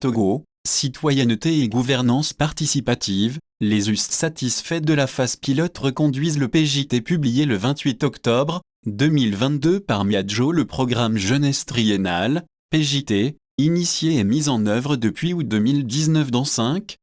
Togo, citoyenneté et gouvernance participative. Les US satisfaits de la phase pilote reconduisent le PJT publié le 28 octobre 2022 par Miadjo. Le programme Jeunesse Triennale, PJT, initié et mis en œuvre depuis août 2019 dans 5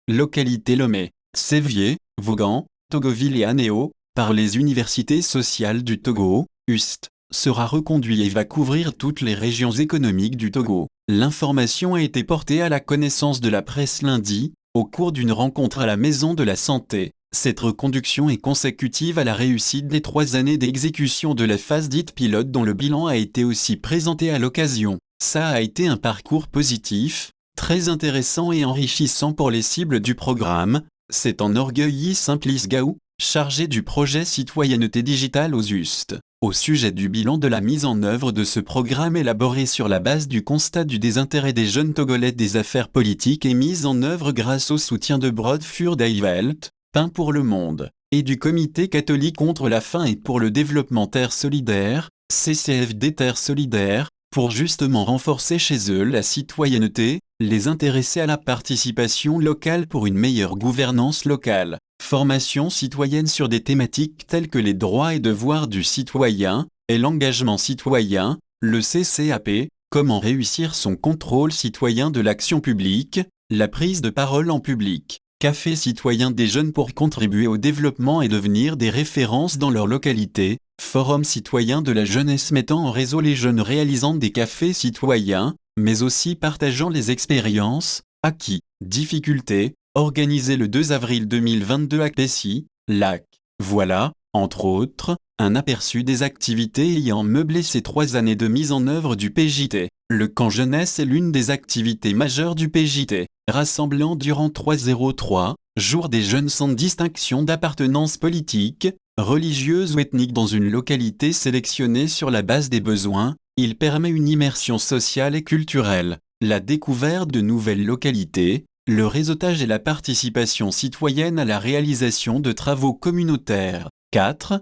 localités Lomé, Sévier, Vaughan, Togoville et Anéo, par les universités sociales du Togo, UST, sera reconduit et va couvrir toutes les régions économiques du Togo. L'information a été portée à la connaissance de la presse lundi, au cours d'une rencontre à la Maison de la Santé. Cette reconduction est consécutive à la réussite des 3 années d'exécution de la phase dite pilote dont le bilan a été aussi présenté à l'occasion. Ça a été un parcours positif, très intéressant et enrichissant pour les cibles du programme, s'est enorgueilli Simplice Gaou, chargé du projet Citoyenneté digitale aux UST, au sujet du bilan de la mise en œuvre de ce programme élaboré sur la base du constat du désintérêt des jeunes Togolais des affaires politiques et mise en œuvre grâce au soutien de Broad für die Welt, Pain pour le monde, et du Comité catholique contre la faim et pour le développement Terre solidaire, CCFD Terre solidaire, pour justement renforcer chez eux la citoyenneté, les intéresser à la participation locale pour une meilleure gouvernance locale, formation citoyenne sur des thématiques telles que les droits et devoirs du citoyen et l'engagement citoyen, le CCAP, comment réussir son contrôle citoyen de l'action publique, la prise de parole en public, café citoyen des jeunes pour contribuer au développement et devenir des références dans leur localité, forum citoyen de la jeunesse mettant en réseau les jeunes réalisant des cafés citoyens, mais aussi partageant les expériences, acquis, difficultés, organisé le 2 avril 2022 à Pessy, Lac. Voilà, entre autres, un aperçu des activités ayant meublé ces 3 années de mise en œuvre du PJT. Le camp jeunesse est l'une des activités majeures du PJT, rassemblant durant 303 jours des jeunes sans distinction d'appartenance politique, religieuse ou ethnique dans une localité sélectionnée sur la base des besoins. Il permet une immersion sociale et culturelle, la découverte de nouvelles localités, le réseautage et la participation citoyenne à la réalisation de travaux communautaires. 4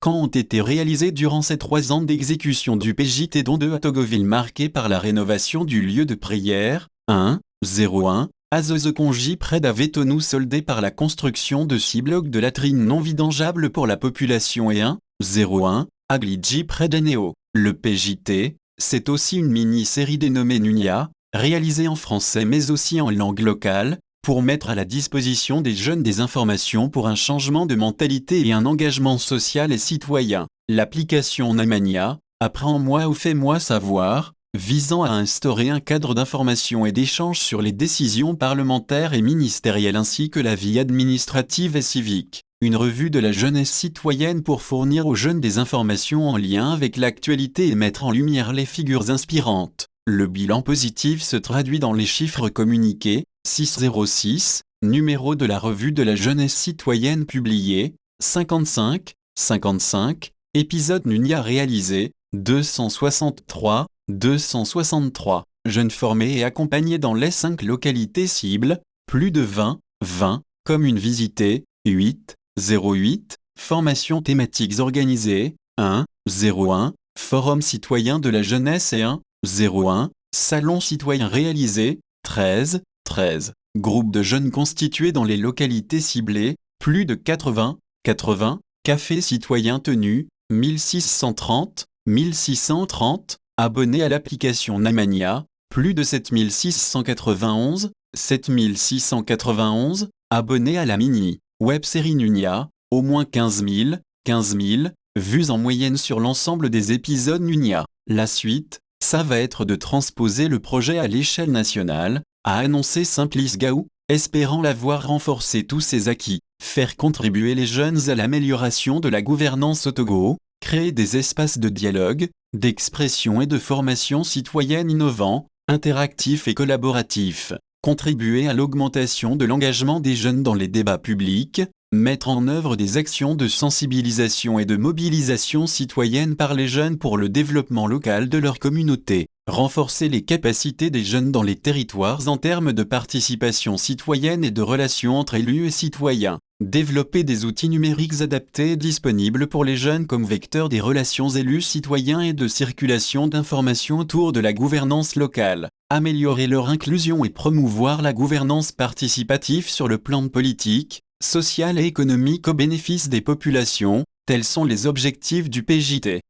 camps ont été réalisés durant ces 3 ans d'exécution du PJT dont 2 à Togoville marqués par la rénovation du lieu de prière, 01 à Zozokonji près d'Avetonou soldé par la construction de 6 blocs de latrines non vidangeables pour la population et 01 à Glidji près d'Anéo. Le PJT, c'est aussi une mini-série dénommée Nunia, réalisée en français mais aussi en langue locale, pour mettre à la disposition des jeunes des informations pour un changement de mentalité et un engagement social et citoyen. L'application Namania, Apprends-moi ou fais-moi savoir, visant à instaurer un cadre d'information et d'échange sur les décisions parlementaires et ministérielles ainsi que la vie administrative et civique. Une revue de la jeunesse citoyenne pour fournir aux jeunes des informations en lien avec l'actualité et mettre en lumière les figures inspirantes. Le bilan positif se traduit dans les chiffres communiqués, 606, numéro de la revue de la jeunesse citoyenne publié, 55, épisode Nunia réalisé, 263, jeunes formés et accompagnés dans les 5 localités cibles, plus de 20 communes visitées, 08, formations thématiques organisées, 01, forum citoyen de la jeunesse et 01, salon citoyen réalisé, 13, groupes de jeunes constitués dans les localités ciblées, plus de 80, cafés citoyens tenus, 1630, abonnés à l'application Namania, plus de 7691, abonnés à la mini web-série Nunia, au moins 15 000 vues en moyenne sur l'ensemble des épisodes Nunia. La suite, ça va être de transposer le projet à l'échelle nationale, a annoncé Simplice Gaou, espérant l'avoir renforcé tous ses acquis, faire contribuer les jeunes à l'amélioration de la gouvernance au Togo, créer des espaces de dialogue, d'expression et de formation citoyenne innovants, interactifs et collaboratifs, contribuer à l'augmentation de l'engagement des jeunes dans les débats publics, mettre en œuvre des actions de sensibilisation et de mobilisation citoyenne par les jeunes pour le développement local de leur communauté, renforcer les capacités des jeunes dans les territoires en termes de participation citoyenne et de relations entre élus et citoyens, Développer des outils numériques adaptés et disponibles pour les jeunes comme vecteur des relations élus citoyens et de circulation d'informations autour de la gouvernance locale. Améliorer leur inclusion et promouvoir la gouvernance participative sur le plan politique, social et économique au bénéfice des populations, tels sont les objectifs du PJT.